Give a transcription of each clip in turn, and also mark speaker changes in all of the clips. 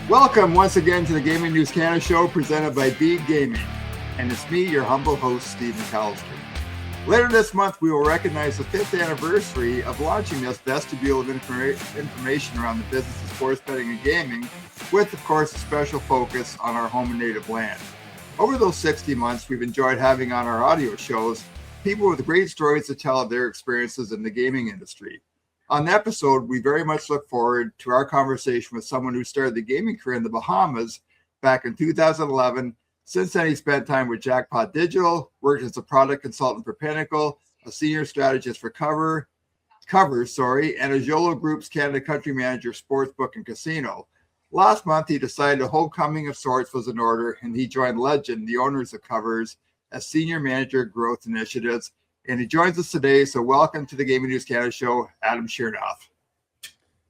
Speaker 1: Welcome once again to the Gaming News Canada show presented by Bede Gaming. And it's me, your humble host, Steve McAllister. Later this month, we will recognize the 5th anniversary of launching this vestibule of information around the business of sports betting and gaming, with, of course, a special focus on our home and native land. Over those 60 months, we've enjoyed having on our audio shows people with great stories to tell of their experiences in the gaming industry. On the episode, we very much look forward to our conversation with someone who started the gaming career in the Bahamas back in 2011. Since then, he spent time with Jackpot Digital, worked as a product consultant for Pinnacle, a senior strategist for Covers, and as YOLO Group's Canada country manager, sportsbook and casino. Last month, he decided a homecoming of sorts was in order, and he joined Legend, the owners of Covers, as senior manager of growth initiatives. And he joins us today. So welcome to the Gaming News Canada show, Adam Chernoff.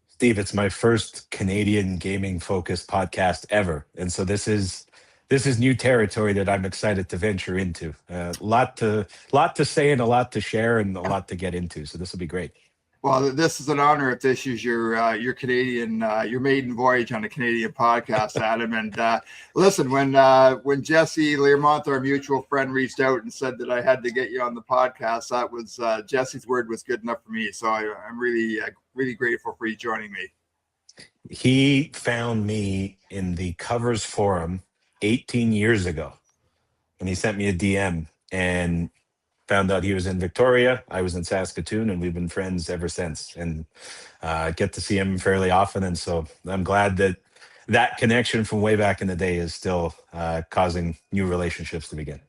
Speaker 2: Steve, it's my first Canadian gaming focused podcast ever. And so this is new territory that I'm excited to venture into. A lot to say and a lot to share and a lot to get into. So this will be great.
Speaker 1: Well, this is an honor if this is your Canadian, your maiden voyage on a Canadian podcast, Adam. And listen, when Jesse Learmonth, our mutual friend, reached out and said that I had to get you on the podcast, that was Jesse's word was good enough for me. So I'm really grateful for you joining me.
Speaker 2: He found me in the Covers forum 18 years ago, and he sent me a DM and found out he was in Victoria. I was in Saskatchewan, and we've been friends ever since. And get to see him fairly often, and so I'm glad that connection from way back in the day is still causing new relationships to begin.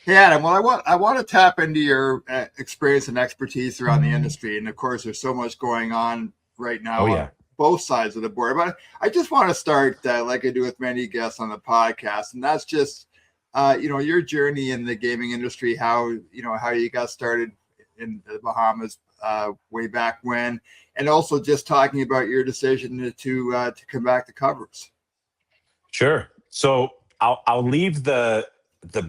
Speaker 1: Yeah, Adam, well, I want to tap into your experience and expertise around the industry, and of course, there's so much going on right now.
Speaker 2: Oh, yeah.
Speaker 1: On both sides of the board, but I just want to start like I do with many guests on the podcast, and that's just your journey in the gaming industry, how you got started in the Bahamas way back when, and also just talking about your decision to come back to Covers.
Speaker 2: Sure. So I'll leave the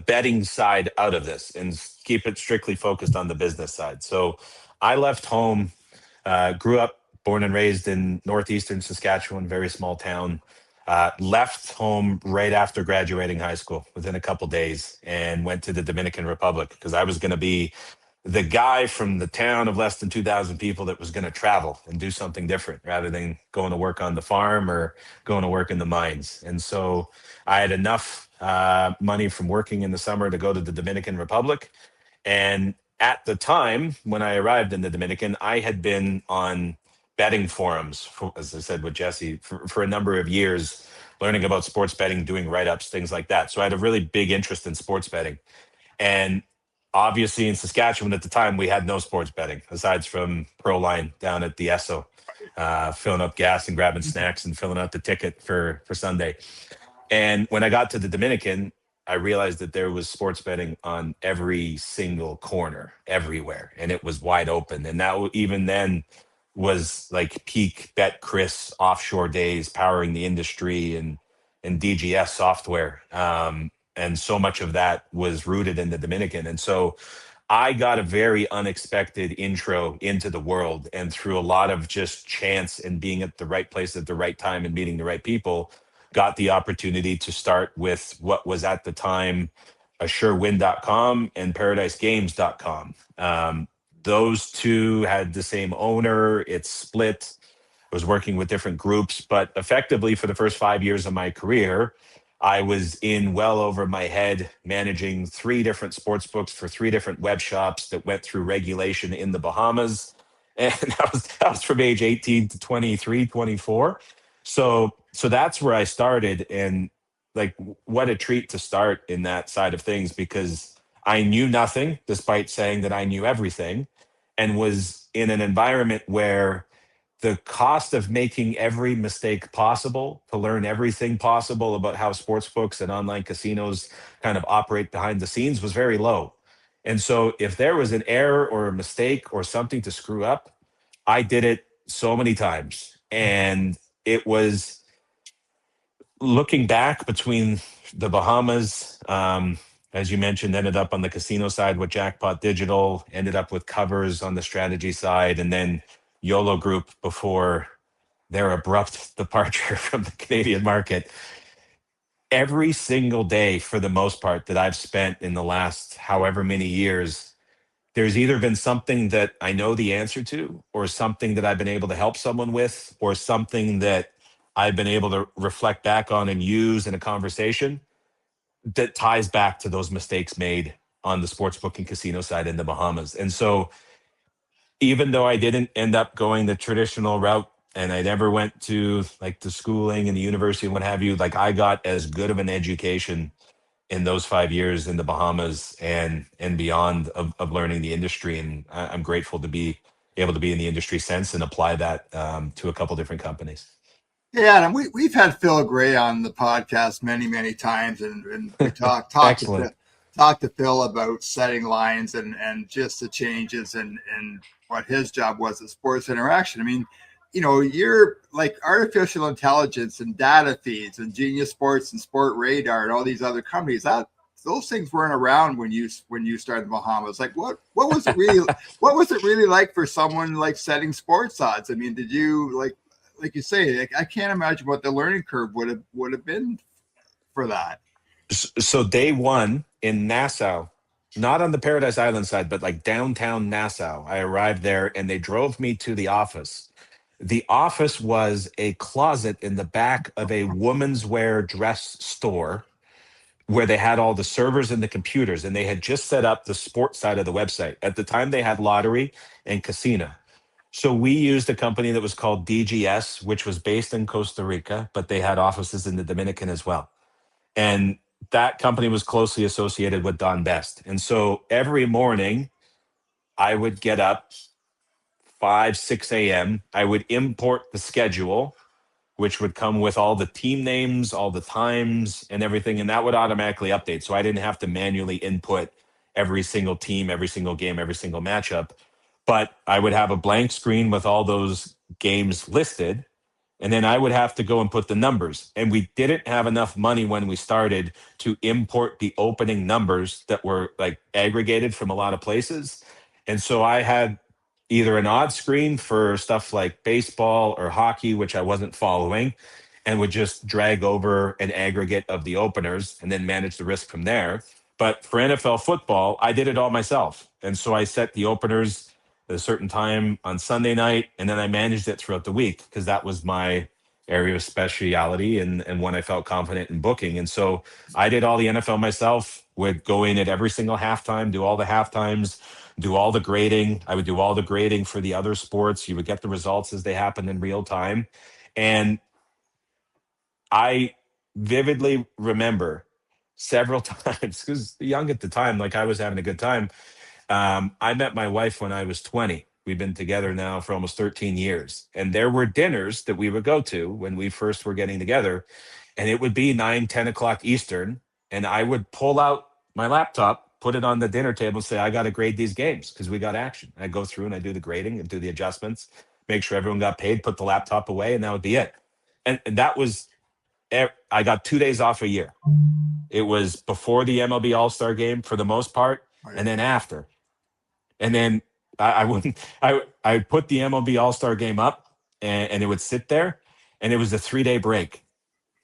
Speaker 2: betting side out of this and keep it strictly focused on the business side. So I left home, grew up, born and raised in northeastern Saskatchewan, very small town. Left home right after graduating high school within a couple days and went to the Dominican Republic because I was going to be the guy from the town of less than 2,000 people that was going to travel and do something different rather than going to work on the farm or going to work in the mines. And so I had enough money from working in the summer to go to the Dominican Republic. And at the time when I arrived in the Dominican, I had been on betting forums, as I said with Jesse, for a number of years, learning about sports betting, doing write-ups, things like that. So I had a really big interest in sports betting. And obviously in Saskatchewan at the time, we had no sports betting, aside from Proline down at the Esso, filling up gas and grabbing snacks and filling out the ticket for Sunday. And when I got to the Dominican, I realized that there was sports betting on every single corner, everywhere, and it was wide open. And that even then was like peak Bet Chris offshore days, powering the industry and DGS software. And so much of that was rooted in the Dominican. And so I got a very unexpected intro into the world, and through a lot of just chance and being at the right place at the right time and meeting the right people, got the opportunity to start with what was at the time ASureWin.com and ParadiseGames.com. Those two had the same owner. It's split. I was working with different groups, but effectively for the first 5 years of my career, I was in well over my head managing 3 different sports books for 3 different web shops that went through regulation in the Bahamas. And that was from age 18 to 23, 24. So that's where I started. And like, what a treat to start in that side of things, because I knew nothing despite saying that I knew everything, and was in an environment where the cost of making every mistake possible to learn everything possible about how sports books and online casinos kind of operate behind the scenes was very low. And so if there was an error or a mistake or something to screw up, I did it so many times. And it was, looking back, between the Bahamas, as you mentioned, ended up on the casino side with Jackpot Digital, ended up with Covers on the strategy side, and then YOLO Group before their abrupt departure from the Canadian market. Every single day, for the most part, that I've spent in the last however many years, there's either been something that I know the answer to, or something that I've been able to help someone with, or something that I've been able to reflect back on and use in a conversation that ties back to those mistakes made on the sportsbook and casino side in the Bahamas. And so, even though I didn't end up going the traditional route and I never went to like the schooling and the university and what have you, like I got as good of an education in those 5 years in the Bahamas and beyond of learning the industry. And I'm grateful to be able to be in the industry since and apply that to a couple different companies.
Speaker 1: Yeah, and we've had Phil Gray on the podcast many times, and we
Speaker 2: Excellent.
Speaker 1: talked to Phil about setting lines and just the changes and what his job was at Sports Interaction. I mean, you're like artificial intelligence and data feeds and Genius Sports and Sport Radar and all these other companies. Those things weren't around when you started the Bahamas. Like what was it really like for someone like setting sports odds? I mean, did you like you say, I can't imagine what the learning curve would have been for that.
Speaker 2: So day one in Nassau, not on the Paradise Island side, but like downtown Nassau, I arrived there and they drove me to the office. The office was a closet in the back of a woman's wear dress store where they had all the servers and the computers, and they had just set up the sports side of the website. At the time, they had lottery and casino. So we used a company that was called DGS, which was based in Costa Rica, but they had offices in the Dominican as well. And that company was closely associated with Don Best. And so every morning I would get up 5, 6 a.m. I would import the schedule, which would come with all the team names, all the times, and everything. And that would automatically update. So I didn't have to manually input every single team, every single game, every single matchup. But I would have a blank screen with all those games listed. And then I would have to go and put the numbers. And we didn't have enough money when we started to import the opening numbers that were like aggregated from a lot of places. And so I had either an odd screen for stuff like baseball or hockey, which I wasn't following, and would just drag over an aggregate of the openers and then manage the risk from there. But for NFL football, I did it all myself. And so I set the openers at a certain time on Sunday night, and then I managed it throughout the week because that was my area of speciality and when I felt confident in booking. And so I did all the NFL myself, would go in at every single halftime, do all the halftimes, do all the grading. I would do all the grading for the other sports. You would get the results as they happened in real time. And I vividly remember several times, because young at the time, like I was having a good time. I met my wife when I was 20. We've been together now for almost 13 years. And there were dinners that we would go to when we first were getting together. And it would be 9, 10 o'clock Eastern. And I would pull out my laptop, put it on the dinner table, and say, I got to grade these games because we got action. I go through and I do the grading and do the adjustments, make sure everyone got paid, put the laptop away, and that would be it. And that was, I got 2 days off a year. It was before the MLB All-Star game for the most part, and then after. And then I wouldn't. I put the MLB All Star Game up, and it would sit there, and it was a 3-day break,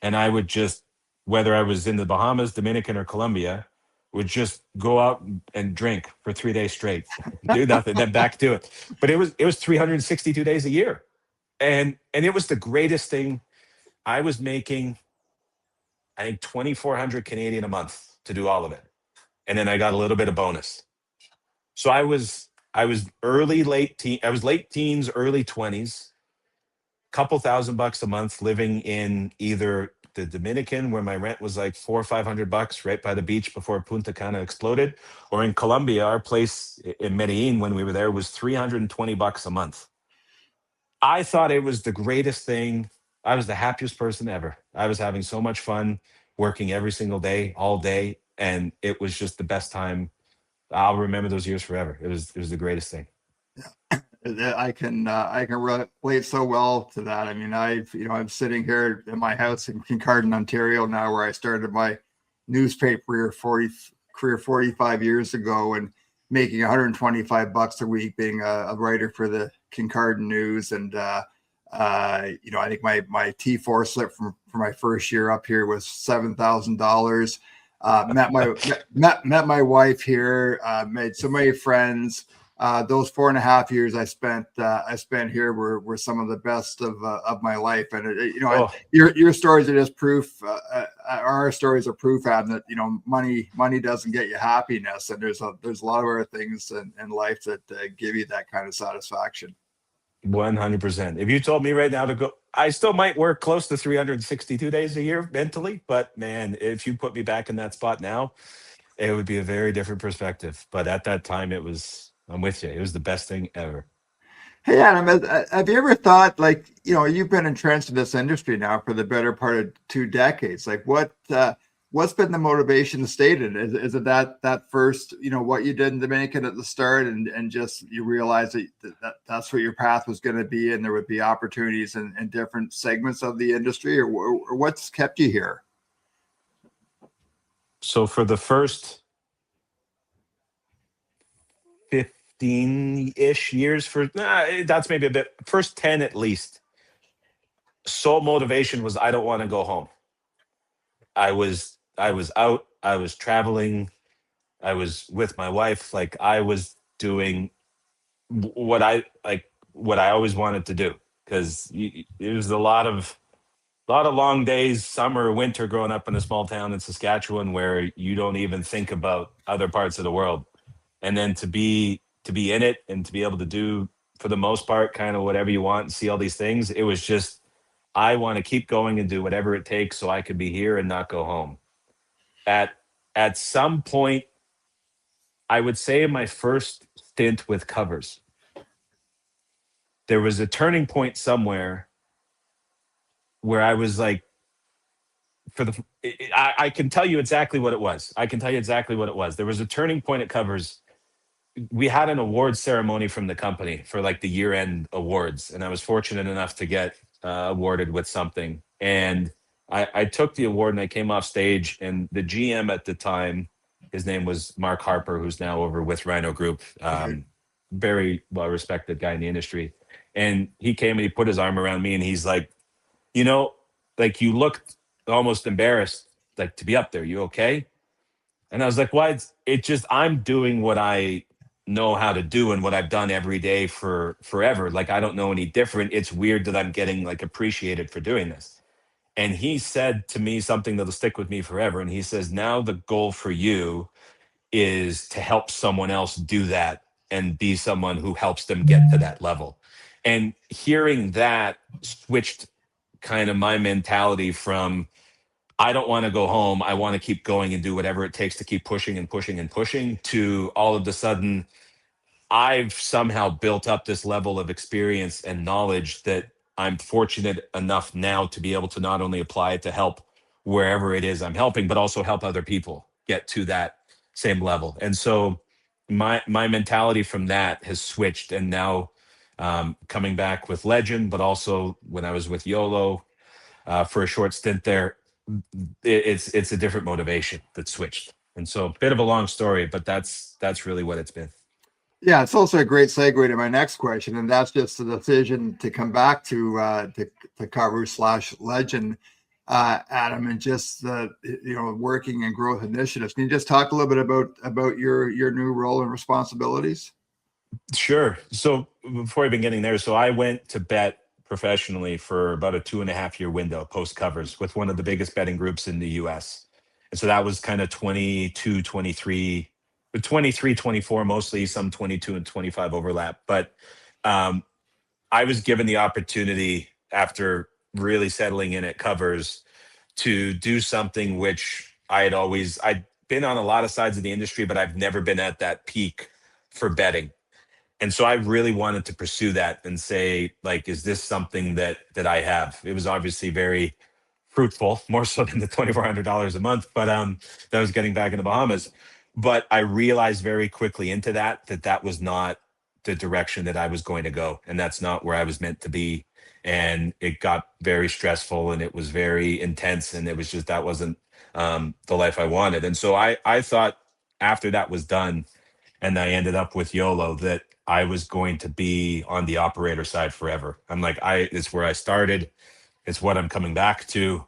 Speaker 2: and I would just, whether I was in the Bahamas, Dominican, or Colombia, would just go out and drink for 3 days straight, do nothing, then back to it. But it was 362 days a year, and it was the greatest thing. I was making, I think 2,400 Canadian a month to do all of it, and then I got a little bit of bonus. So I was I was late teens, early 20s, couple $1,000 a month living in either the Dominican, where my rent was like 400 or 500 bucks right by the beach before Punta Cana exploded, or in Colombia, our place in Medellin when we were there was $320 a month. I thought it was the greatest thing. I was the happiest person ever. I was having so much fun working every single day, all day, and it was just the best time. I'll remember those years forever. It was the greatest thing.
Speaker 1: I can relate so well to that. I mean, I'm sitting here in my house in Kincardine, Ontario now, where I started my newspaper career 45 years ago, and making $125 a week being a writer for the Kincardine News. And I think my T4 slip for my first year up here was $7,000. Met my wife here, made so many friends. Those 4.5 years I spent here were some of the best of my life. And your stories are just proof. Our stories are proof, Adam, that money doesn't get you happiness, and there's a lot of other things in life that give you that kind of satisfaction.
Speaker 2: 100%. If you told me right now to go, I still might work close to 362 days a year mentally, but man, if you put me back in that spot now, it would be a very different perspective. But at that time, I'm with you. It was the best thing ever.
Speaker 1: Hey, Adam, have you ever thought, like, you've been entrenched in this industry now for the better part of 2 decades. Like, what's been the motivation to stay in it? Is it that first, what you did in Dominican at the start, and just you realized that's what your path was going to be, and there would be opportunities in different segments of the industry, or what's kept you here?
Speaker 2: So for the first 15-ish years, that's maybe a bit, first 10 at least, sole motivation was I don't want to go home. I was out, I was traveling, I was with my wife, like I was doing what I always wanted to do, because it was a lot of long days, summer, winter, growing up in a small town in Saskatchewan where you don't even think about other parts of the world. And then to be in it and to be able to do, for the most part, kind of whatever you want and see all these things, it was just, I want to keep going and do whatever it takes so I could be here and not go home. At some point, I would say in my first stint with covers, there was a turning point somewhere where I was like, I can tell you exactly what it was. There was a turning point at covers. We had an awards ceremony from the company for like the year-end awards, and I was fortunate enough to get awarded with something. And I took the award and I came off stage, and the GM at the time, his name was Mark Harper, who's now over with Rhino Group, very well-respected guy in the industry. And he came and he put his arm around me and he's like, like you looked almost embarrassed, like, to be up there. You okay? And I was like, why? It just, I'm doing what I know how to do and what I've done every day for forever. Like, I don't know any different. It's weird that I'm getting like appreciated for doing this. And he said to me something that'll stick with me forever. And he says, now the goal for you is to help someone else do that and be someone who helps them get to that level. And hearing that switched kind of my mentality from, I don't want to go home, I want to keep going and do whatever it takes to keep pushing and pushing and pushing, to all of a sudden, I've somehow built up this level of experience and knowledge that I'm fortunate enough now to be able to not only apply it to help wherever it is I'm helping, but also help other people get to that same level. And so my mentality from that has switched, and now coming back with Legend, but also when I was with YOLO for a short stint there, it's a different motivation that switched. And so a bit of a long story, but that's really what it's been.
Speaker 1: Yeah, it's also a great segue to my next question, and that's just the decision to come back to cover/Legend, Adam, and just the working and growth initiatives. Can you just talk a little bit about your new role and responsibilities?
Speaker 2: Sure. So before even getting there, so I went to bet professionally for about a 2.5 year window post covers with one of the biggest betting groups in the US. And so that was kind of 22, 23, but 23, 24, mostly some 22 and 25 overlap. But I was given the opportunity after really settling in at covers to do something which I'd been on a lot of sides of the industry, but I've never been at that peak for betting. And so I really wanted to pursue that and say, like, is this something that I have? It was obviously very fruitful, more so than the $2,400 a month, but that was getting back in the Bahamas. But I realized very quickly into that was not the direction that I was going to go, and that's not where I was meant to be. And it got very stressful, and it was very intense, and it was just, that wasn't the life I wanted. And so I thought after that was done, and I ended up with YOLO, that I was going to be on the operator side forever. I'm like, it's where I started. It's what I'm coming back to.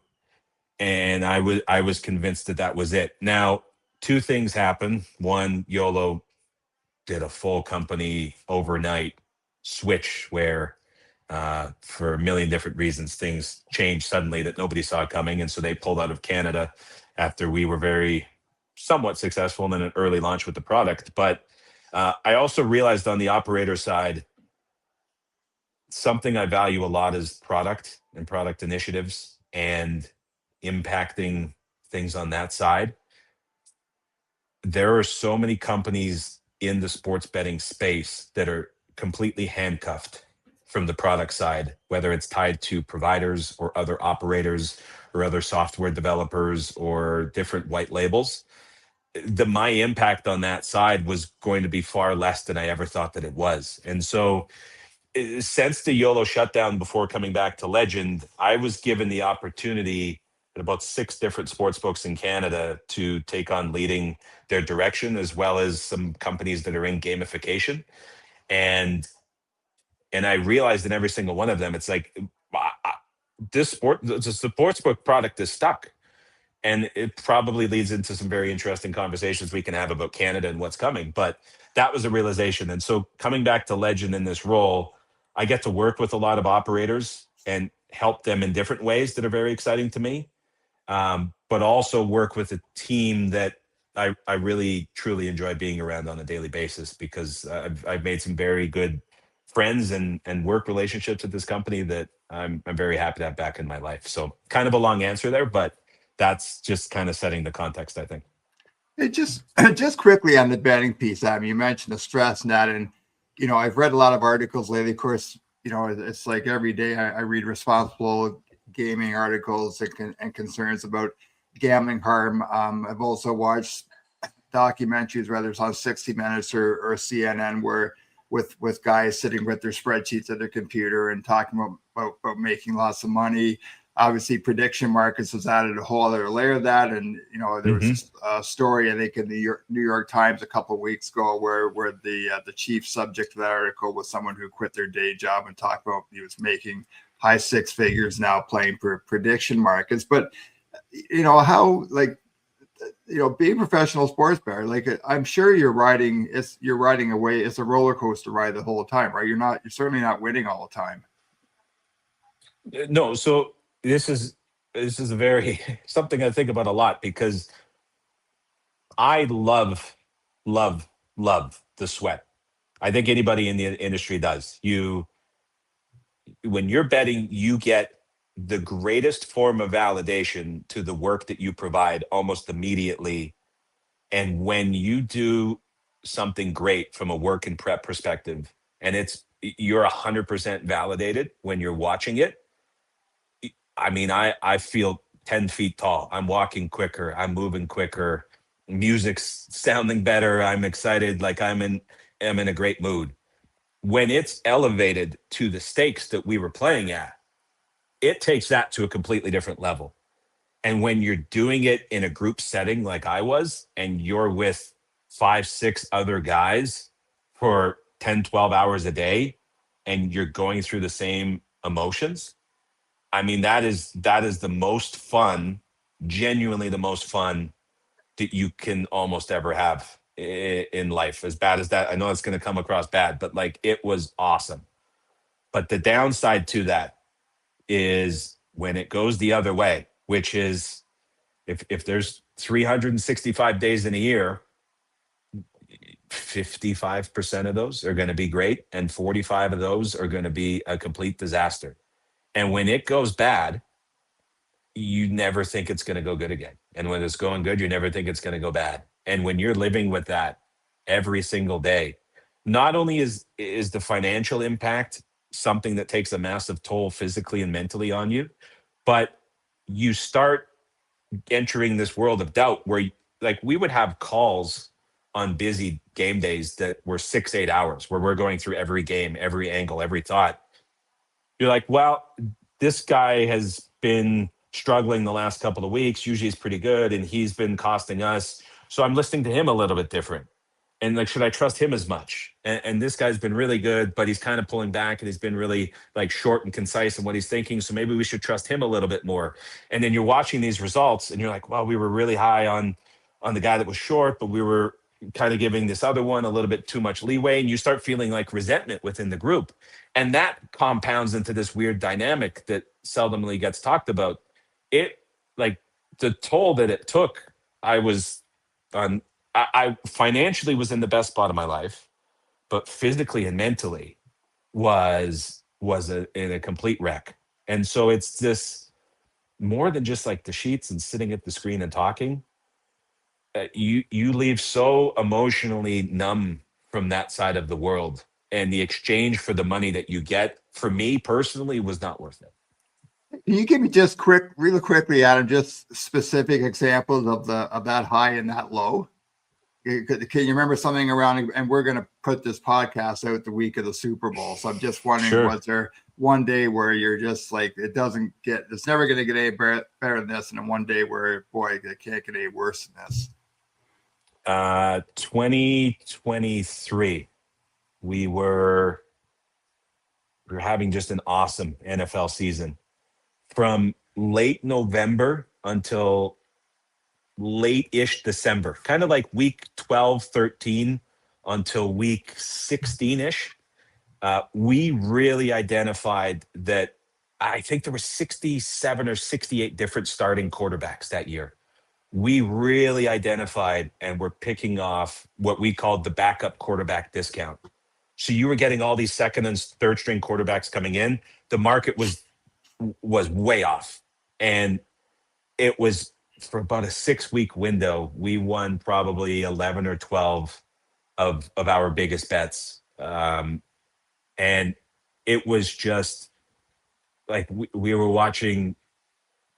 Speaker 2: And I was convinced that that was it. Now, two things happened. One, YOLO did a full company overnight switch where for a million different reasons, things changed suddenly that nobody saw coming. And so they pulled out of Canada after we were very somewhat successful in an early launch with the product. But I also realized on the operator side, something I value a lot is product and product initiatives and impacting things on that side. There are so many companies in the sports betting space that are completely handcuffed from the product side, whether it's tied to providers or other operators or other software developers or different white labels. My impact on that side was going to be far less than I ever thought that it was. And so since the YOLO shutdown before coming back to Legend, I was given the opportunity at about 6 different sports books in Canada to take on leading their direction, as well as some companies that are in gamification. And I realized in every single one of them, it's like the sports book product is stuck. And it probably leads into some very interesting conversations we can have about Canada and what's coming. But that was a realization. And so coming back to Legend in this role, I get to work with a lot of operators and help them in different ways that are very exciting to me. But also work with a team that I really, truly enjoy being around on a daily basis, because I've made some very good friends and work relationships at this company that I'm very happy to have back in my life. So kind of a long answer there, but that's just kind of setting the context, I think.
Speaker 1: It just quickly on the betting piece. I mean, you mentioned the stress net, and I've read a lot of articles lately. Of course, it's like every day I read responsible gaming articles and concerns about gambling harm. I've also watched documentaries, whether it's on 60 Minutes or CNN, where with guys sitting with their spreadsheets at their computer and talking about making lots of money. Obviously, prediction markets has added a whole other layer of that. And, there was a story, I think, in the New York Times a couple of weeks ago where the chief subject of that article was someone who quit their day job and talked about he was making high 6 figures now playing for prediction markets. But, how, being a professional sports bettor, I'm sure you're riding away. It's a roller coaster ride the whole time, right? You're certainly not winning all the time.
Speaker 2: No. So this is a very something I think about a lot, because I love the sweat. I think anybody in the industry does. When you're betting, you get the greatest form of validation to the work that you provide almost immediately. And when you do something great from a work and prep perspective, and you're 100% validated when you're watching it. I mean, I feel 10 feet tall. I'm walking quicker. I'm moving quicker. Music's sounding better. I'm excited. Like I'm in a great mood. When it's elevated to the stakes that we were playing at, it takes that to a completely different level. And when you're doing it in a group setting like I was, and you're with 5, 6 other guys for 10, 12 hours a day, and you're going through the same emotions, I mean, that is the most fun, genuinely the most fun that you can almost ever have in life. As bad as that, I know it's going to come across bad, but it was awesome. But the downside to that is when it goes the other way, which is if there's 365 days in a year, 55% of those are going to be great, and 45 of those are going to be a complete disaster. And when it goes bad, you never think it's going to go good again. And when it's going good, you never think it's going to go bad. And when you're living with that every single day, not only is the financial impact something that takes a massive toll physically and mentally on you, but you start entering this world of doubt where we would have calls on busy game days that were 6-8 hours, where we're going through every game, every angle, every thought. You're like, well, this guy has been struggling the last couple of weeks. Usually he's pretty good, and he's been costing us. So I'm listening to him a little bit different. And like, should I trust him as much? And this guy's been really good, but he's kind of pulling back, and he's been really like short and concise in what he's thinking. So maybe we should trust him a little bit more. And then you're watching these results, and you're like, well, we were really high on the guy that was short, but we were kind of giving this other one a little bit too much leeway. And you start feeling like resentment within the group, and that compounds into this weird dynamic that seldomly gets talked about. It like the toll that it took. I was on. I financially was in the best spot of my life, but physically and mentally in a complete wreck. And so it's this more than just like the sheets and sitting at the screen and talking. You leave so emotionally numb from that side of the world, and the exchange for the money that you get, for me personally, was not worth it.
Speaker 1: Can you give me just really quickly, Adam, just specific examples of that high and that low? Can you remember something around, and we're going to put this podcast out the week of the Super Bowl. So I'm just wondering,
Speaker 2: Sure.
Speaker 1: Was there one day where you're just like, it's never going to get any better than this. And then one day where, boy, it can't get any worse than this.
Speaker 2: 2023, we were having just an awesome NFL season from late November until late-ish December, kind of like week 12, 13 until week 16-ish. We really identified that I think there were 67 or 68 different starting quarterbacks that year. We really identified and were picking off what we called the backup quarterback discount. So you were getting all these second and third string quarterbacks coming in. The market was way off. And it was for about a 6-week window, we won probably 11 or 12 of our biggest bets. And it was just like we were watching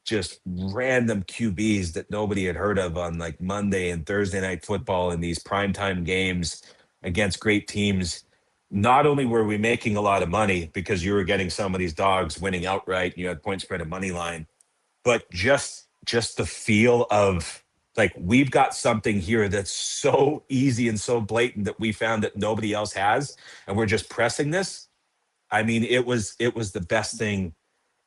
Speaker 2: just random QBs that nobody had heard of on like Monday and Thursday night football in these primetime games against great teams. Not only were we making a lot of money because you were getting some of these dogs winning outright, you had point spread and money line, but just the feel of like, we've got something here that's so easy and so blatant that we found that nobody else has, and we're just pressing this. I mean, it was the best thing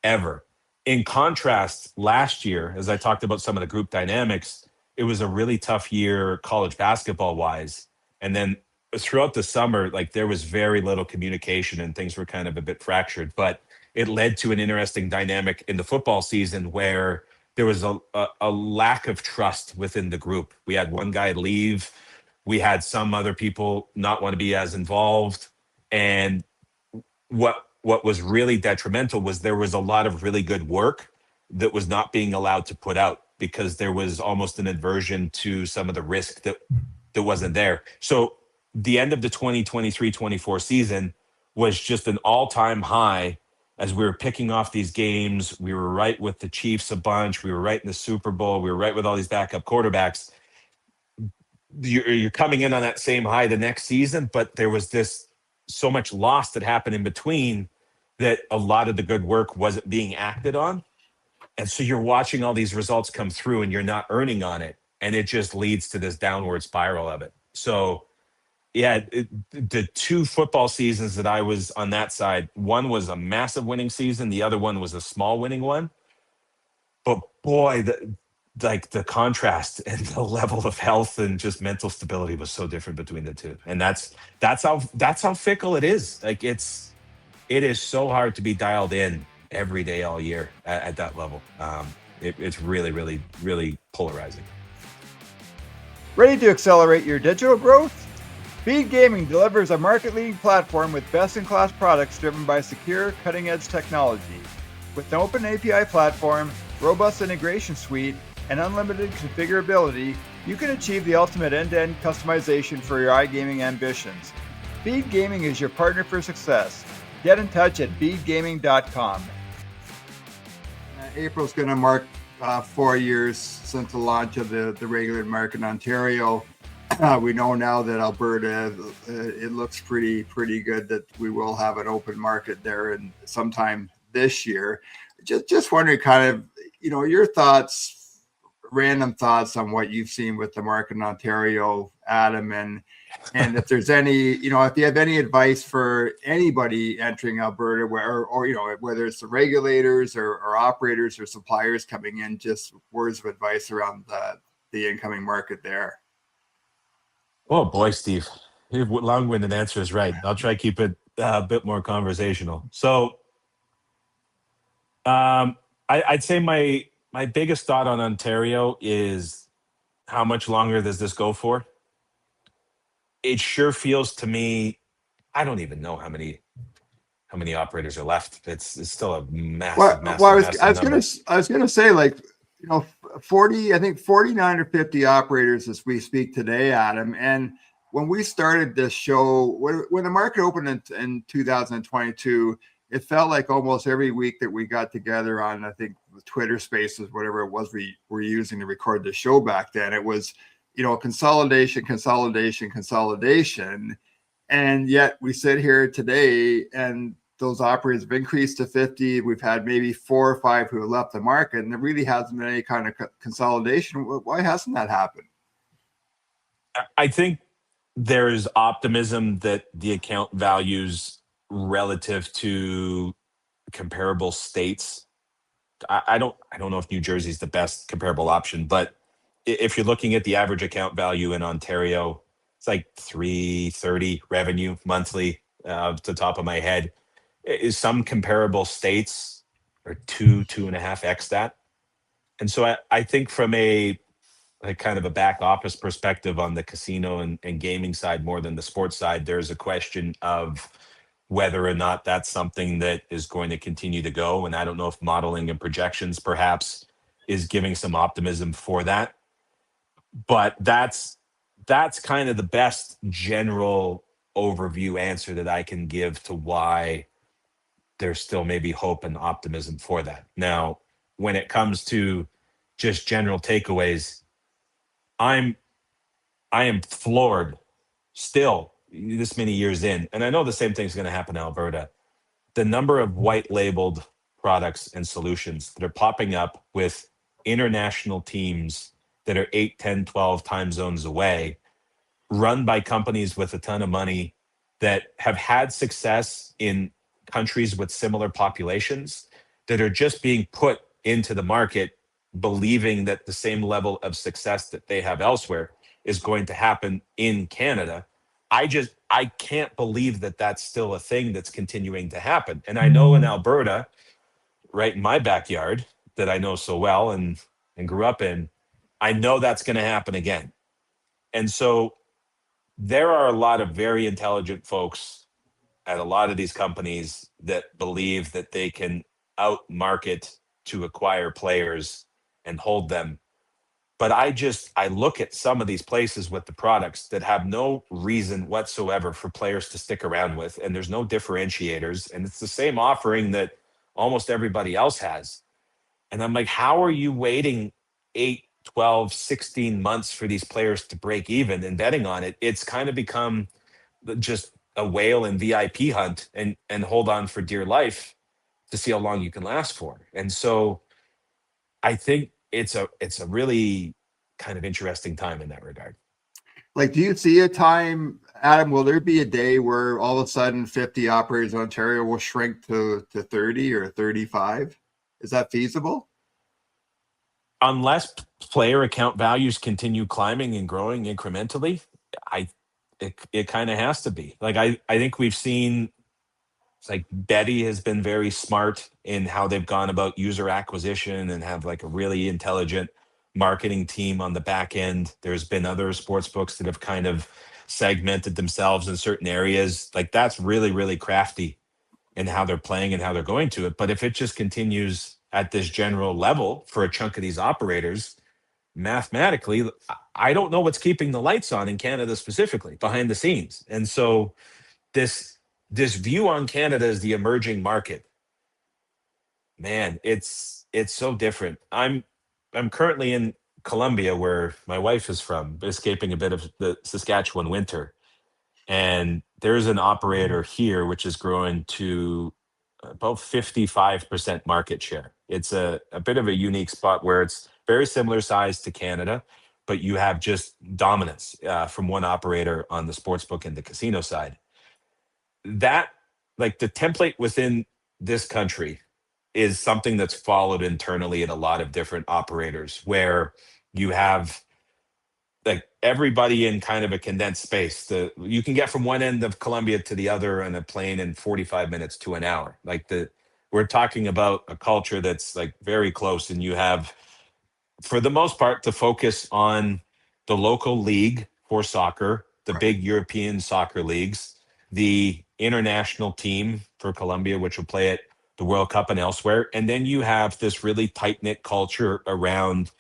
Speaker 2: ever. In contrast, last year, as I talked about some of the group dynamics, it was a really tough year college basketball wise. And then throughout the summer, like, there was very little communication and things were kind of a bit fractured, but it led to an interesting dynamic in the football season where there was a lack of trust within the group. We had one guy leave. We had some other people not want to be as involved. And what was really detrimental was there was a lot of really good work that was not being allowed to put out because there was almost an aversion to some of the risk that wasn't there. So the end of the 2023-24 season was just an all-time high. As we were picking off these games, we were right with the Chiefs a bunch. We were right in the Super Bowl. We were right with all these backup quarterbacks. You're coming in on that same high the next season, but there was this so much loss that happened in between that a lot of the good work wasn't being acted on. And so you're watching all these results come through and you're not earning on it. And it just leads to this downward spiral of it. So yeah, the 2 football seasons that I was on that side, one was a massive winning season. The other one was a small winning one. But boy, the contrast and the level of health and just mental stability was so different between the two. And that's how fickle it is. Like, it is so hard to be dialed in every day, all year at that level. It's really, really, really polarizing.
Speaker 1: Ready to accelerate your digital growth? Bede Gaming delivers a market-leading platform with best-in-class products driven by secure, cutting-edge technology. With an open API platform, robust integration suite, and unlimited configurability, you can achieve the ultimate end-to-end customization for your iGaming ambitions. Bede Gaming is your partner for success. Get in touch at bedegaming.com. April's going to mark 4 years since the launch of the regulated market in Ontario. We know now that Alberta, it looks pretty good that we will have an open market there and sometime this year. Just wondering, kind of, your thoughts random thoughts on what you've seen with the market in Ontario, Adam, and if there's any, if you have any advice for anybody entering Alberta, or whether it's the regulators or operators or suppliers coming in, just words of advice around the incoming market there.
Speaker 2: Oh boy, Steve, your long-winded answer is right. I'll try to keep it a bit more conversational. So, I'd say my biggest thought on Ontario is how much longer does this go for? It sure feels to me. I don't even know how many operators are left. It's still a massive,
Speaker 1: I
Speaker 2: massive,
Speaker 1: was
Speaker 2: massive number.
Speaker 1: I was gonna say, like, 40, I think 49 or 50 operators as we speak today, Adam. And when we started this show, when the market opened in 2022, it felt like almost every week that we got together on, I think, the Twitter Spaces, whatever it was we were using to record the show back then, it was, consolidation, consolidation, consolidation. And yet we sit here today and those operators have increased to 50. We've had maybe 4 or 5 who have left the market, and there really hasn't been any kind of consolidation. Why hasn't that happened?
Speaker 2: I think there is optimism that the account values relative to comparable states. I don't know if New Jersey is the best comparable option, but if you're looking at the average account value in Ontario, it's like 330 revenue monthly, off the top of my head. Is some comparable states are 2.5x that. And so I think from a like kind of a back office perspective on the casino and gaming side more than the sports side, there's a question of whether or not that's something that is going to continue to go. And I don't know if modeling and projections perhaps is giving some optimism for that. But that's kind of the best general overview answer that I can give to why there's still maybe hope and optimism for that. Now, when it comes to just general takeaways, I'm I am floored still this many years in, and I know the same thing's going to happen in Alberta. The number of white labeled products and solutions that are popping up with international teams that are 8, 10, 12 time zones away, run by companies with a ton of money that have had success in countries with similar populations that are just being put into the market believing that the same level of success that they have elsewhere is going to happen in Canada. I can't believe that that's still a thing that's continuing to happen. And I know in Alberta, right in my backyard that I know so well and grew up in, I know that's going to happen again. And so there are a lot of very intelligent folks at a lot of these companies that believe that they can outmarket to acquire players and hold them. But I look at some of these places with the products that have no reason whatsoever for players to stick around with, and there's no differentiators, and it's the same offering that almost everybody else has. And I'm like, how are you waiting 8, 12, 16 months for these players to break even and betting on it? It's kind of become just a whale and VIP hunt and hold on for dear life to see how long you can last for. And so I think it's a really kind of interesting time in that regard.
Speaker 1: Like, do you see a time, Adam, will there be a day where all of a sudden 50 operators in Ontario will shrink to 30 or 35? Is that feasible?
Speaker 2: Unless player account values continue climbing and growing incrementally, I it kind of has to be. Like I think we've seen it's like Bede has been very smart in how they've gone about user acquisition and have like a really intelligent marketing team on the back end. There's been other sports books that have kind of segmented themselves in certain areas. Like that's really, really crafty in how they're playing and how they're going to it. But if it just continues at this general level for a chunk of these operators, mathematically, I don't know what's keeping the lights on in Canada specifically behind the scenes. And so this this view on Canada as the emerging market, man, it's so different. I'm currently in Colombia, where my wife is from, escaping a bit of the Saskatchewan winter, and there's an operator here which is growing to about 55% market share. It's a bit of a unique spot where it's very similar size to Canada, but you have just dominance from one operator on the sportsbook and the casino side. That, like, the template within this country is something that's followed internally in a lot of different operators, where you have like everybody in kind of a condensed space. You can get from one end of Colombia to the other on a plane in 45 minutes to an hour. We're talking about a culture that's like very close, and you have, for the most part, to focus on the local league for soccer, the big European soccer leagues, the international team for Colombia, which will play at the World Cup and elsewhere. And then you have this really tight-knit culture around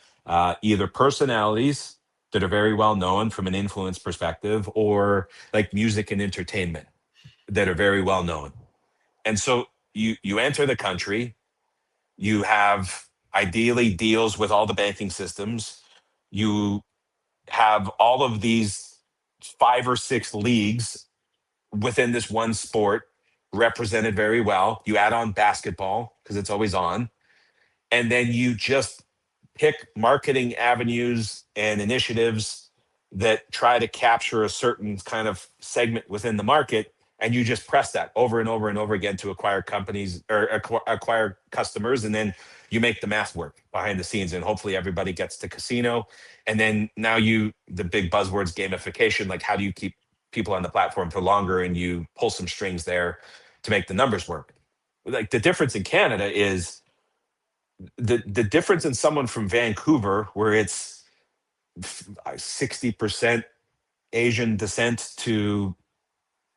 Speaker 2: either personalities that are very well known from an influence perspective, or like music and entertainment that are very well known. And so you enter the country, you have ideally deals with all the banking systems. You have all of these 5 or 6 leagues within this one sport represented very well. You add on basketball because it's always on. And then you just pick marketing avenues and initiatives that try to capture a certain kind of segment within the market. And you just press that over and over and over again to acquire companies or acquire customers. And then you make the math work behind the scenes, and hopefully everybody gets to casino. And then now the big buzzwords, gamification, like how do you keep people on the platform for longer, and you pull some strings there to make the numbers work. Like the difference in Canada is the difference in someone from Vancouver, where it's 60% Asian descent to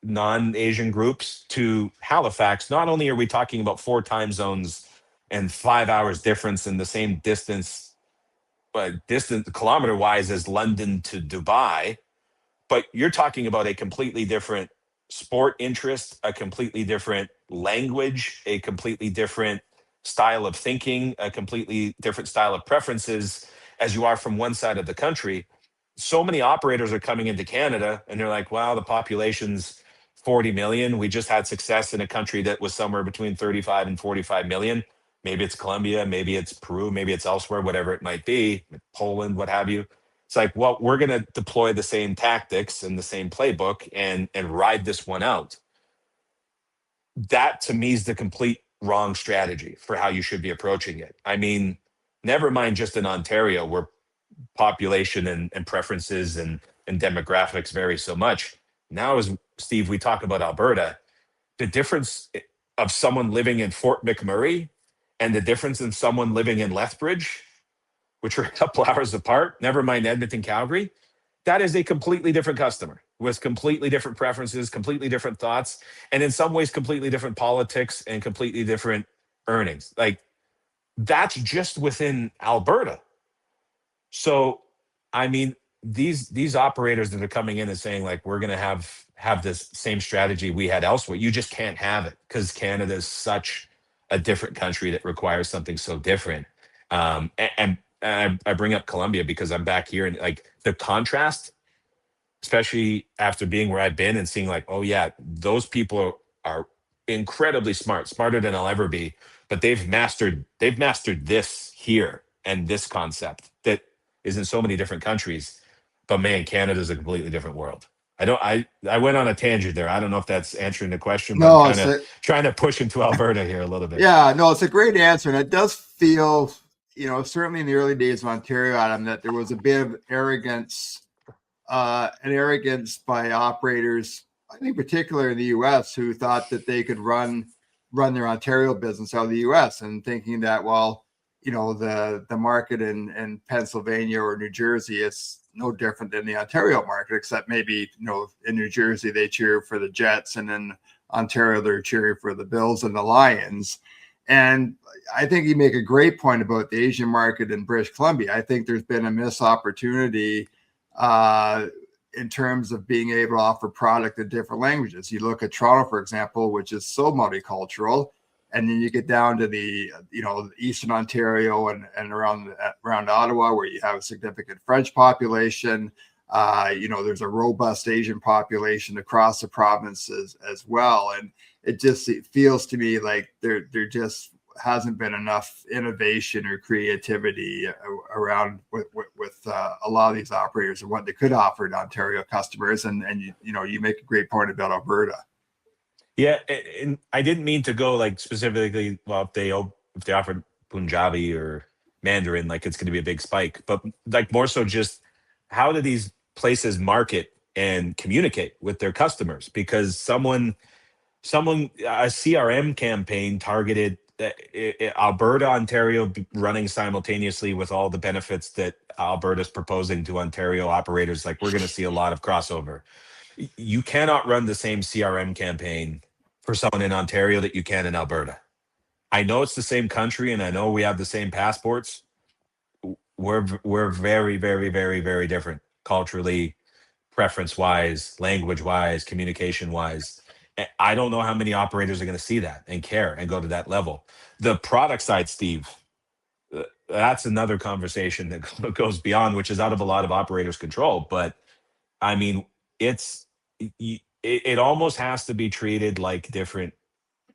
Speaker 2: non-Asian groups, to Halifax. Not only are we talking about 4 time zones and 5 hours difference in the same distance, but distance kilometer wise as London to Dubai, but you're talking about a completely different sport interest, a completely different language, a completely different style of thinking, a completely different style of preferences as you are from one side of the country. So many operators are coming into Canada and they're like, wow, the population's 40 million. We just had success in a country that was somewhere between 35 and 45 million. Maybe it's Colombia, maybe it's Peru, maybe it's elsewhere, whatever it might be, Poland, what have you. It's like, well, we're going to deploy the same tactics and the same playbook and ride this one out. That to me is the complete wrong strategy for how you should be approaching it. I mean, never mind just in Ontario where population and preferences and demographics vary so much. Now, as Steve, we talk about Alberta, the difference of someone living in Fort McMurray and the difference in someone living in Lethbridge, which are a couple hours apart, never mind Edmonton, Calgary, that is a completely different customer with completely different preferences, completely different thoughts, and in some ways, completely different politics and completely different earnings. Like, that's just within Alberta. So, I mean, these operators that are coming in and saying, like, we're going to have this same strategy we had elsewhere, you just can't have it because Canada is such a different country that requires something so different. And I bring up Colombia because I'm back here, and like the contrast, especially after being where I've been and seeing like, oh yeah, those people are incredibly smart, smarter than I'll ever be, but they've mastered this here and this concept that is in so many different countries. But man, Canada's a completely different world. I went on a tangent there. I don't know if that's answering the question, but
Speaker 1: No,
Speaker 2: I'm kind of trying to push into Alberta here a little bit.
Speaker 1: Yeah, no, it's a great answer. And it does feel, certainly in the early days of Ontario, Adam, that there was a bit of arrogance by operators, I think particularly in the US, who thought that they could run their Ontario business out of the US, and thinking that, well, the market in Pennsylvania or New Jersey is no different than the Ontario market, except maybe, in New Jersey, they cheer for the Jets, and in Ontario, they're cheering for the Bills and the Lions. And I think you make a great point about the Asian market in British Columbia. I think there's been a missed opportunity in terms of being able to offer product in different languages. You look at Toronto, for example, which is so multicultural, and then you get down to the Eastern Ontario and around Ottawa, where you have a significant French population. There's a robust Asian population across the provinces as well, and it feels to me like they're just hasn't been enough innovation or creativity around with a lot of these operators and what they could offer to Ontario customers. And you make a great point about Alberta.
Speaker 2: Yeah, and I didn't mean to go like specifically. Well, if they offered Punjabi or Mandarin, like it's going to be a big spike. But like more so, just how do these places market and communicate with their customers? Because a CRM campaign targeted Alberta, Ontario running simultaneously with all the benefits that Alberta's proposing to Ontario operators. Like we're going to see a lot of crossover. You cannot run the same CRM campaign for someone in Ontario that you can in Alberta. I know it's the same country and I know we have the same passports. We're very, very, very, very different culturally, preference wise, language wise, communication wise. I don't know how many operators are going to see that and care and go to that level. The product side, Steve, that's another conversation that goes beyond, which is out of a lot of operators' control. But I mean, it almost has to be treated like different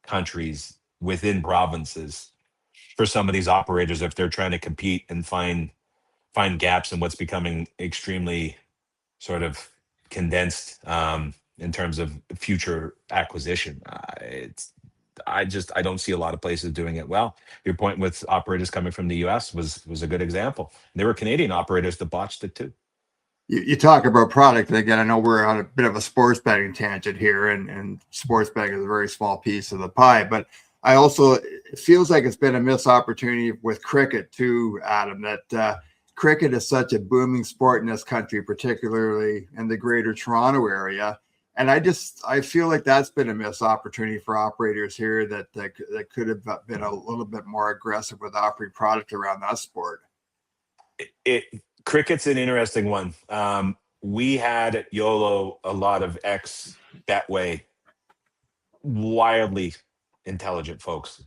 Speaker 2: countries within provinces for some of these operators if they're trying to compete and find gaps in what's becoming extremely sort of condensed in terms of future acquisition. I don't see a lot of places doing it well. Your point with operators coming from the US was a good example. There were Canadian operators that botched it too.
Speaker 1: You talk about product, and again, I know we're on a bit of a sports betting tangent here, and sports betting is a very small piece of the pie, but it feels like it's been a missed opportunity with cricket too, Adam, that cricket is such a booming sport in this country, particularly in the greater Toronto area. And I feel like that's been a missed opportunity for operators here that could have been a little bit more aggressive with offering product around that sport.
Speaker 2: Cricket's an interesting one. We had at YOLO a lot of ex-Betway, wildly intelligent folks.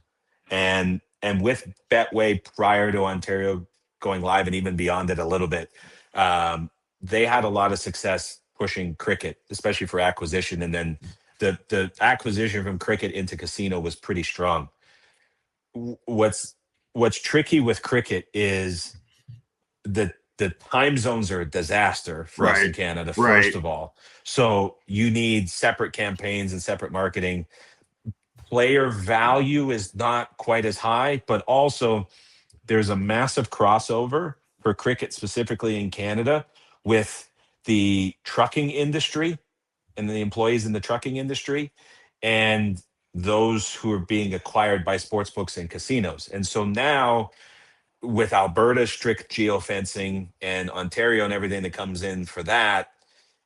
Speaker 2: And with Betway prior to Ontario going live and even beyond it a little bit, they had a lot of success pushing cricket, especially for acquisition. And then the acquisition from cricket into casino was pretty strong. What's tricky with cricket is the time zones are a disaster for us in Canada, first of all. So you need separate campaigns and separate marketing. Player value is not quite as high, but also there's a massive crossover for cricket, specifically in Canada, with the trucking industry and the employees in the trucking industry and those who are being acquired by sportsbooks and casinos. And so now, with Alberta strict geofencing and Ontario and everything that comes in for that,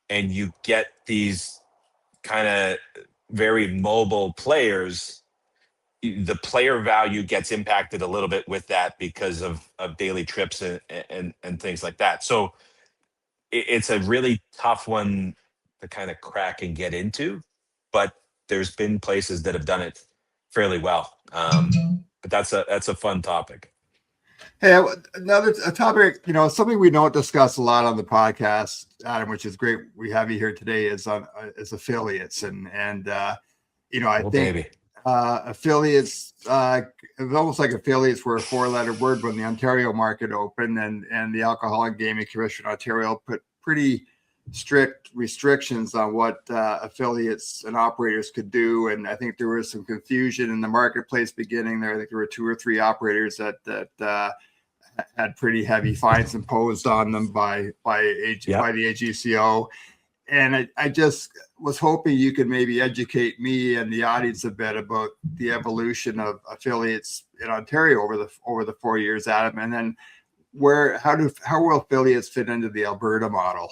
Speaker 2: and you get these kind of very mobile players, the player value gets impacted a little bit with that because of daily trips and things like that. So it's a really tough one to kind of crack and get into, but there's been places that have done it fairly well. But that's a fun topic.
Speaker 1: Hey, another topic, something we don't discuss a lot on the podcast, Adam, which is great. We have you here today is affiliates, and I think
Speaker 2: baby.
Speaker 1: Affiliates, it's almost like affiliates were a 4-letter word when the Ontario market opened, and the Alcohol Gaming Commission of Ontario put pretty strict restrictions on what affiliates and operators could do. And I think there was some confusion in the marketplace beginning there. I think there were 2 or 3 operators that had pretty heavy fines imposed on them by the AGCO. And I just was hoping you could maybe educate me and the audience a bit about the evolution of affiliates in Ontario over the 4 years, Adam, and then how will affiliates fit into the Alberta model?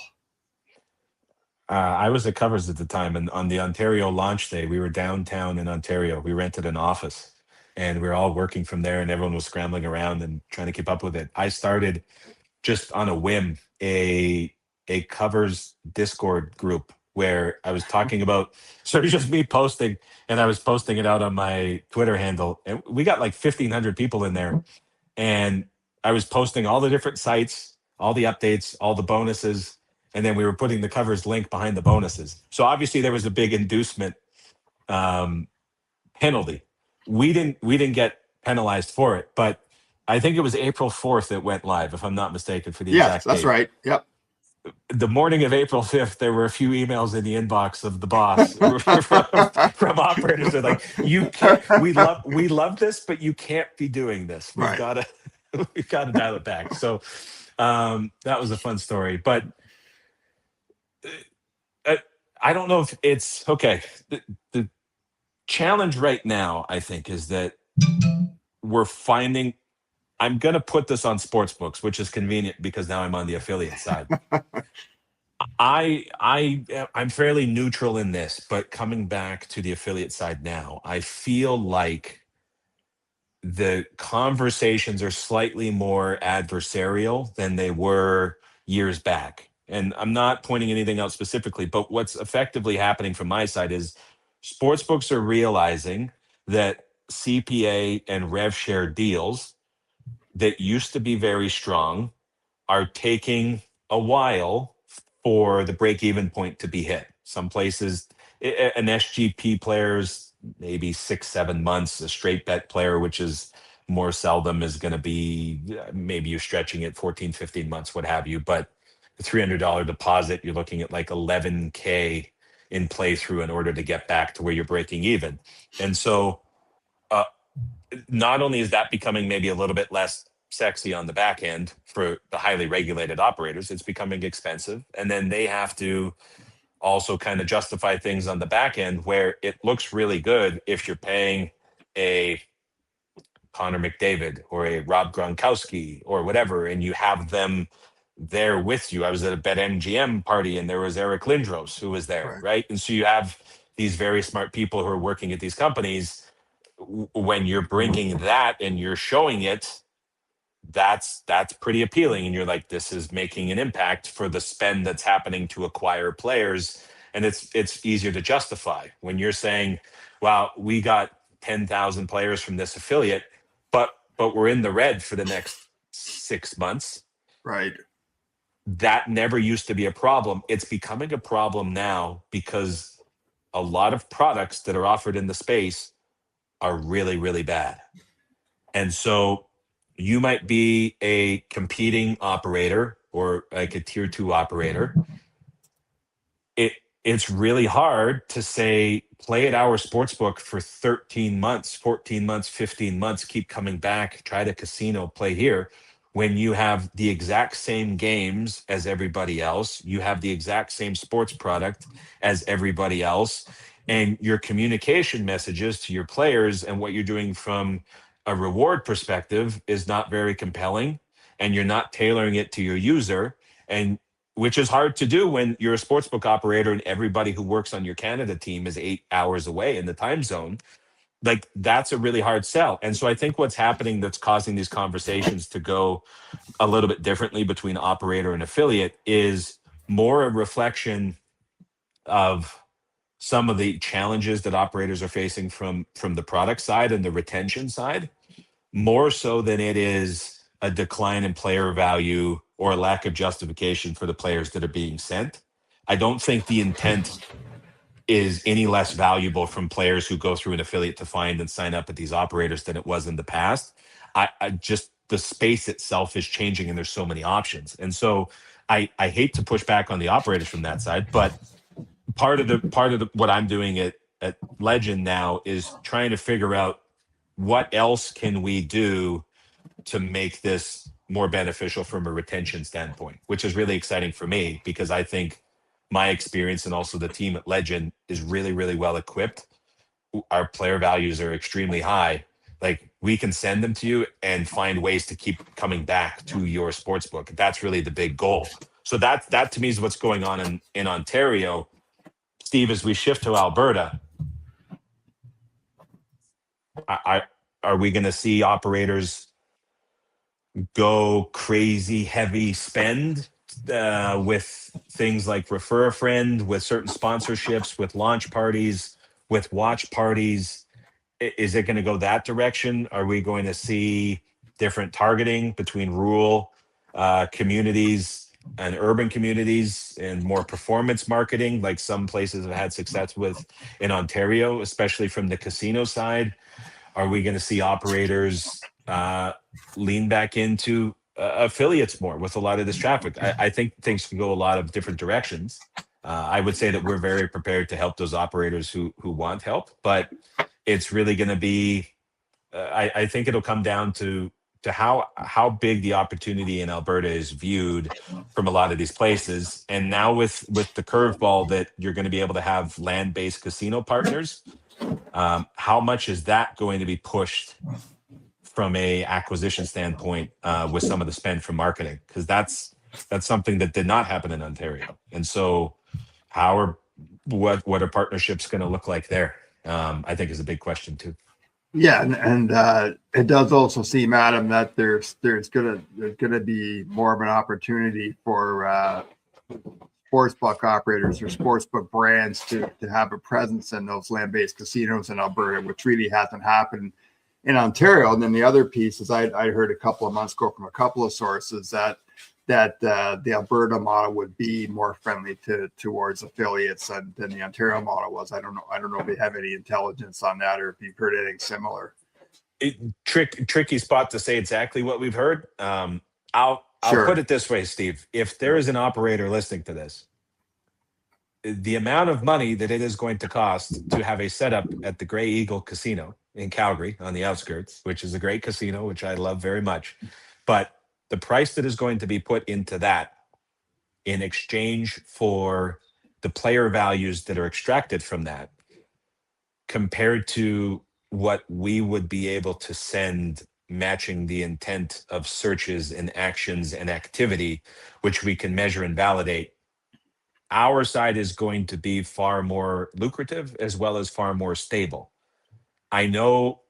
Speaker 2: I was at Covers at the time, and on the Ontario launch day, we were downtown in Ontario. We rented an office, and we were all working from there, and everyone was scrambling around and trying to keep up with it. I started just on a whim a Covers Discord group where I was talking about sort of just me posting, and I was posting it out on my Twitter handle, and we got like 1,500 people in there, and I was posting all the different sites, all the updates, all the bonuses. And then we were putting the Covers link behind the bonuses. So obviously there was a big inducement penalty. We didn't get penalized for it. But I think it was April 4th it went live, if I'm not mistaken, for the
Speaker 1: Yes,
Speaker 2: exact
Speaker 1: that's
Speaker 2: date.
Speaker 1: right. Yep.
Speaker 2: The morning of April 5th, there were a few emails in the inbox of the boss from operators. They're like, "You can't. We love this, but you can't be doing this. We've
Speaker 1: Right.
Speaker 2: got to we've got to dial it back." So that was a fun story. But uh, I don't know if it's okay. The challenge right now, I think, is that we're finding. I'm going to put this on sportsbooks, which is convenient because now I'm on the affiliate side. I'm fairly neutral in this, but coming back to the affiliate side now, I feel like the conversations are slightly more adversarial than they were years back. And I'm not pointing anything out specifically, but what's effectively happening from my side is sportsbooks are realizing that CPA and rev share deals that used to be very strong are taking a while for the break even point to be hit. Some places, an SGP player's maybe 6, 7 months. A straight bet player, which is more seldom, is going to be maybe you're stretching it 14, 15 months, what have you. But the $300 deposit, you're looking at like 11K in playthrough in order to get back to where you're breaking even. And so, uh, not only is that becoming maybe a little bit less sexy on the back end for the highly regulated operators, it's becoming expensive. And then they have to also kind of justify things on the back end where it looks really good if you're paying a Connor McDavid or a Rob Gronkowski or whatever, and you have them there with you. I was at a BetMGM party and there was Eric Lindros who was there,
Speaker 1: Right.
Speaker 2: right? And so you have these very smart people who are working at these companies. When you're bringing that and you're showing it, that's pretty appealing, and you're like, this is making an impact for the spend that's happening to acquire players, and it's easier to justify when you're saying, wow, we got 10,000 players from this affiliate, but we're in the red for the next 6 months.
Speaker 1: Right.
Speaker 2: That never used to be a problem. It's becoming a problem now because a lot of products that are offered in the space are really, really bad. And so you might be a competing operator or like a tier two operator. It it's really hard to say play at our sportsbook for 13 months, 14 months, 15 months, keep coming back, try the casino, play here, when you have the exact same games as everybody else, you have the exact same sports product as everybody else, and your communication messages to your players and what you're doing from a reward perspective is not very compelling, and you're not tailoring it to your user, and which is hard to do when you're a sportsbook operator and everybody who works on your Canada team is 8 hours away in the time zone. Like, that's a really hard sell. And so I think what's happening that's causing these conversations to go a little bit differently between operator and affiliate is more a reflection of some of the challenges that operators are facing from the product side and the retention side, more so than it is a decline in player value or a lack of justification for the players that are being sent. I don't think the intent is any less valuable from players who go through an affiliate to find and sign up at these operators than it was in the past. I just, the space itself is changing and there's so many options. And so I hate to push back on the operators from that side, but part of what I'm doing at Legend now is trying to figure out what else can we do to make this more beneficial from a retention standpoint, which is really exciting for me because I think my experience and also the team at Legend is really, really well equipped. Our player values are extremely high. Like, we can send them to you and find ways to keep coming back to your sports book. That's really the big goal. So that to me is what's going on in Ontario. Steve, as we shift to Alberta, are we going to see operators go crazy heavy spend with things like refer a friend, with certain sponsorships, with launch parties, with watch parties? Is it going to go that direction? Are we going to see different targeting between rural communities and urban communities and more performance marketing like some places have had success with in Ontario, especially from the casino side? Are we going to see operators lean back into affiliates more with a lot of this traffic? I think things can go a lot of different directions. I would say that we're very prepared to help those operators who want help, but it's really going to be. I think it'll come down to how big the opportunity in Alberta is viewed from a lot of these places. And now with the curveball that you're going to be able to have land-based casino partners, how much is that going to be pushed from a acquisition standpoint with some of the spend from marketing? Because that's something that did not happen in Ontario. And so what are partnerships going to look like there? I think is a big question too.
Speaker 1: Yeah, and it does also seem, Adam, that there's gonna be more of an opportunity for sportsbook operators or sportsbook brands to have a presence in those land-based casinos in Alberta, which really hasn't happened in Ontario. And then the other piece is I heard a couple of months ago from a couple of sources that the Alberta model would be more friendly towards affiliates than the Ontario model was. I don't know if you have any intelligence on that or if you've heard anything similar.
Speaker 2: Tricky spot to say exactly what we've heard. I'll
Speaker 1: Sure.
Speaker 2: put it this way, Steve. If there is an operator listening to this, the amount of money that it is going to cost to have a setup at the Grey Eagle Casino in Calgary on the outskirts, which is a great casino, which I love very much, but the price that is going to be put into that in exchange for the player values that are extracted from that compared to what we would be able to send matching the intent of searches and actions and activity, which we can measure and validate, our side is going to be far more lucrative as well as far more stable. I know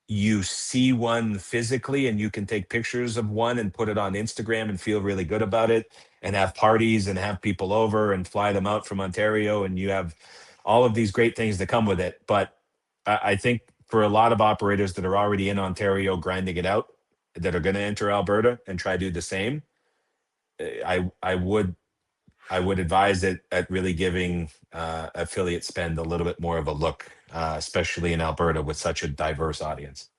Speaker 2: you see one physically and you can take pictures of one and put it on Instagram and feel really good about it and have parties and have people over and fly them out from Ontario. And you have all of these great things that come with it. But I think for a lot of operators that are already in Ontario grinding it out, that are going to enter Alberta and try to do the same, I would advise it at really giving affiliate spend a little bit more of a look, especially in Alberta with such a diverse audience.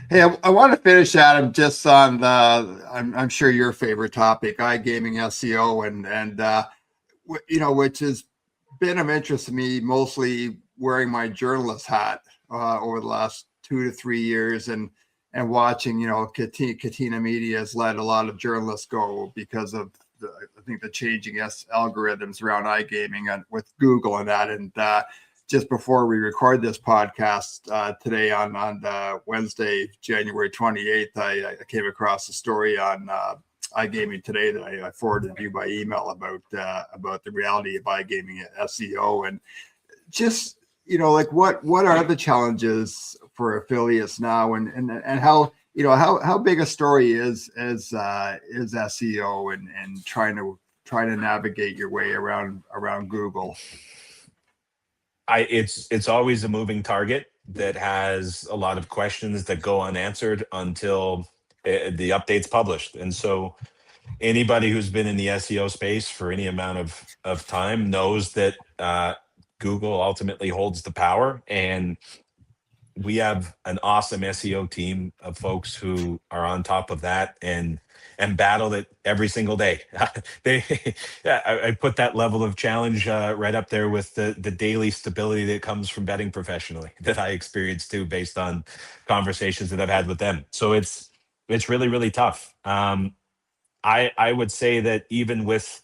Speaker 1: Hey, I want to finish, Adam, just on I'm sure your favorite topic, iGaming SEO, and which has been of interest to me, mostly wearing my journalist hat over the last 2 to 3 years, and watching, Katina Media has let a lot of journalists go because of I think the changing algorithms around iGaming and with Google and that. And just before we record this podcast today on Wednesday, January 28th, I came across a story on iGaming Today that I forwarded you by email about the reality of iGaming SEO, and just what are the challenges for affiliates now, and how how big a story is SEO and trying to navigate your way around Google.
Speaker 2: It's always a moving target that has a lot of questions that go unanswered until the update's published. And so anybody who's been in the SEO space for any amount of time knows that Google ultimately holds the power, and we have an awesome SEO team of folks who are on top of that and battle it every single day. I put that level of challenge right up there with the daily stability that comes from betting professionally that I experience too, based on conversations that I've had with them. So it's really, really tough. I would say that even with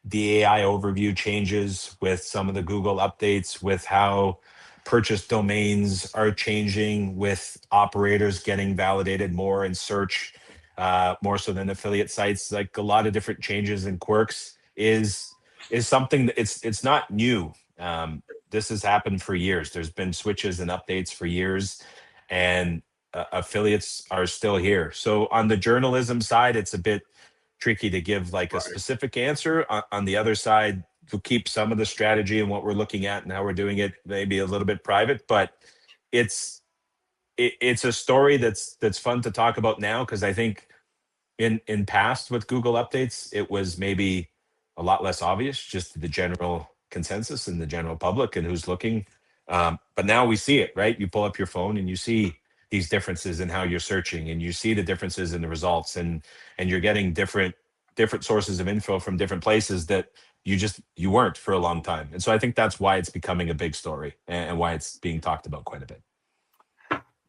Speaker 2: the AI overview changes, with some of the Google updates, with how purchase domains are changing, with operators getting validated more in search, more so than affiliate sites, like a lot of different changes and quirks is something that it's not new. This has happened for years. There's been switches and updates for years, and affiliates are still here. So on the journalism side, it's a bit tricky to give like a specific answer. On the other side, to keep some of the strategy and what we're looking at and how we're doing it maybe a little bit private, but it's a story that's fun to talk about now, because I think in past with Google updates, it was maybe a lot less obvious just to the general consensus and the general public and who's looking But now we see it, right? You pull up your phone and you see these differences in how you're searching, and you see the differences in the results, and you're getting different sources of info from different places that you weren't for a long time. And so I think that's why it's becoming a big story and why it's being talked about quite a bit.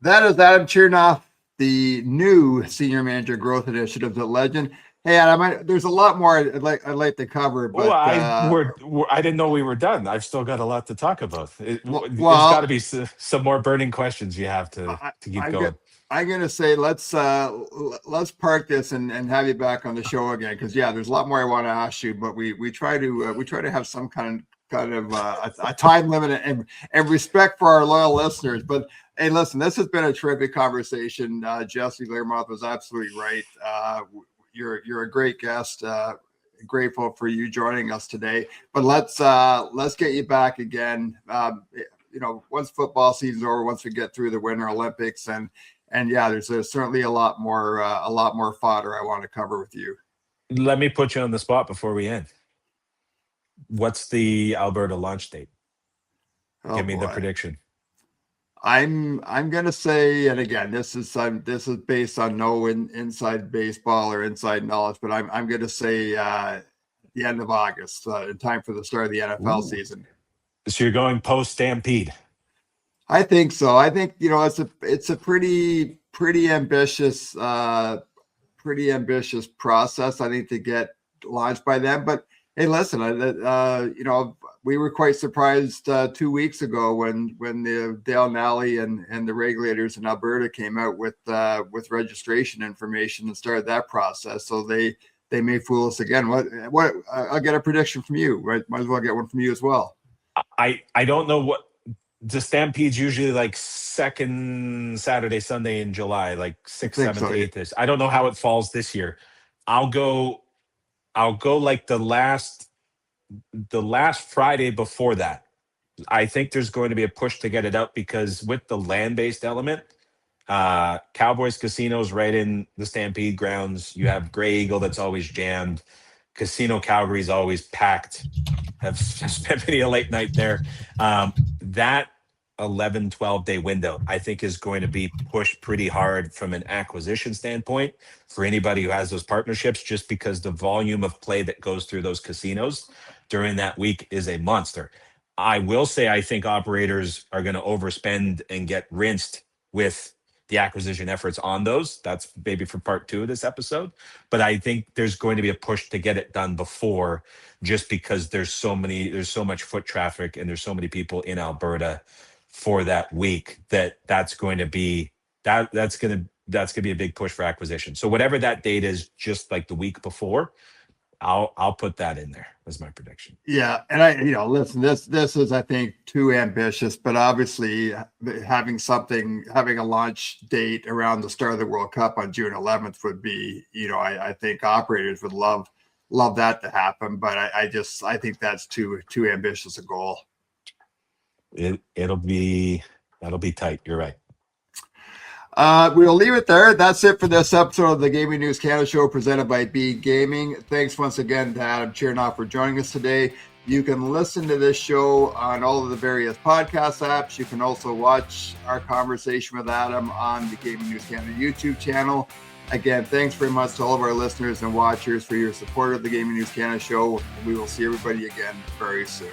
Speaker 1: That is Adam Chernoff, the new senior manager growth initiatives at Legend. Hey, Adam, there's a lot more I'd like to cover, but
Speaker 2: I didn't know we were done. I've still got a lot to talk about. There's got to be some more burning questions you have to keep going.
Speaker 1: I'm gonna say let's park this and have you back on the show again, because there's a lot more I want to ask you, but we try to have some kind of a time limit and respect for our loyal listeners. But hey, listen, this has been a terrific conversation. Jesse Learmouth was absolutely right. You're a great guest. Grateful for you joining us today. But let's get you back again. Once football season's over, once we get through the Winter Olympics, and there's certainly a lot more fodder I want to cover with you.
Speaker 2: Let me put you on the spot before we end. What's the Alberta launch date? Give me the prediction.
Speaker 1: I'm gonna say, and again, this is based on no inside baseball or inside knowledge, but I'm gonna say the end of August, in time for the start of the NFL season.
Speaker 2: So you're going post Stampede?
Speaker 1: I think so. I think it's a pretty ambitious process, I think, to get launched by them. But hey, listen, we were quite surprised 2 weeks ago when the Dale Nally and the regulators in Alberta came out with registration information and started that process. So they may fool us again. What I'll get a prediction from you, right? Might as well get one from you as well.
Speaker 2: I don't know what the Stampede's usually like second Saturday, Sunday in July, like 6th, 7th, 8th. I don't know how it falls this year. I'll go like the last Friday before that. I think there's going to be a push to get it out, because with the land-based element, Cowboys Casino's right in the Stampede grounds. You have Grey Eagle that's always jammed. Casino Calgary's always packed. Have spent many a late night there. That 11, 12-day window, I think, is going to be pushed pretty hard from an acquisition standpoint for anybody who has those partnerships, just because the volume of play that goes through those casinos during that week is a monster. I will say I think operators are going to overspend and get rinsed with the acquisition efforts on those. That's maybe for part 2 of this episode. But I think there's going to be a push to get it done before, just because there's so much foot traffic and there's so many people in Alberta for that week that's going to be that's going to be a big push for acquisition. So whatever that date is, just like the week before, I'll put that in there as my prediction.
Speaker 1: Yeah, and listen, this is, I think, too ambitious, but obviously having a launch date around the start of the World Cup on June 11th would be, I think operators would love that to happen, but I think that's too ambitious a goal.
Speaker 2: That'll be tight. You're right.
Speaker 1: We'll leave it there. That's it for this episode of the Gaming News Canada Show, presented by Bede Gaming. Thanks once again to Adam Chernoff for joining us today. You can listen to this show on all of the various podcast apps. You can also watch our conversation with Adam on the Gaming News Canada YouTube channel. Again, thanks very much to all of our listeners and watchers for your support of the Gaming News Canada Show. We will see everybody again very soon.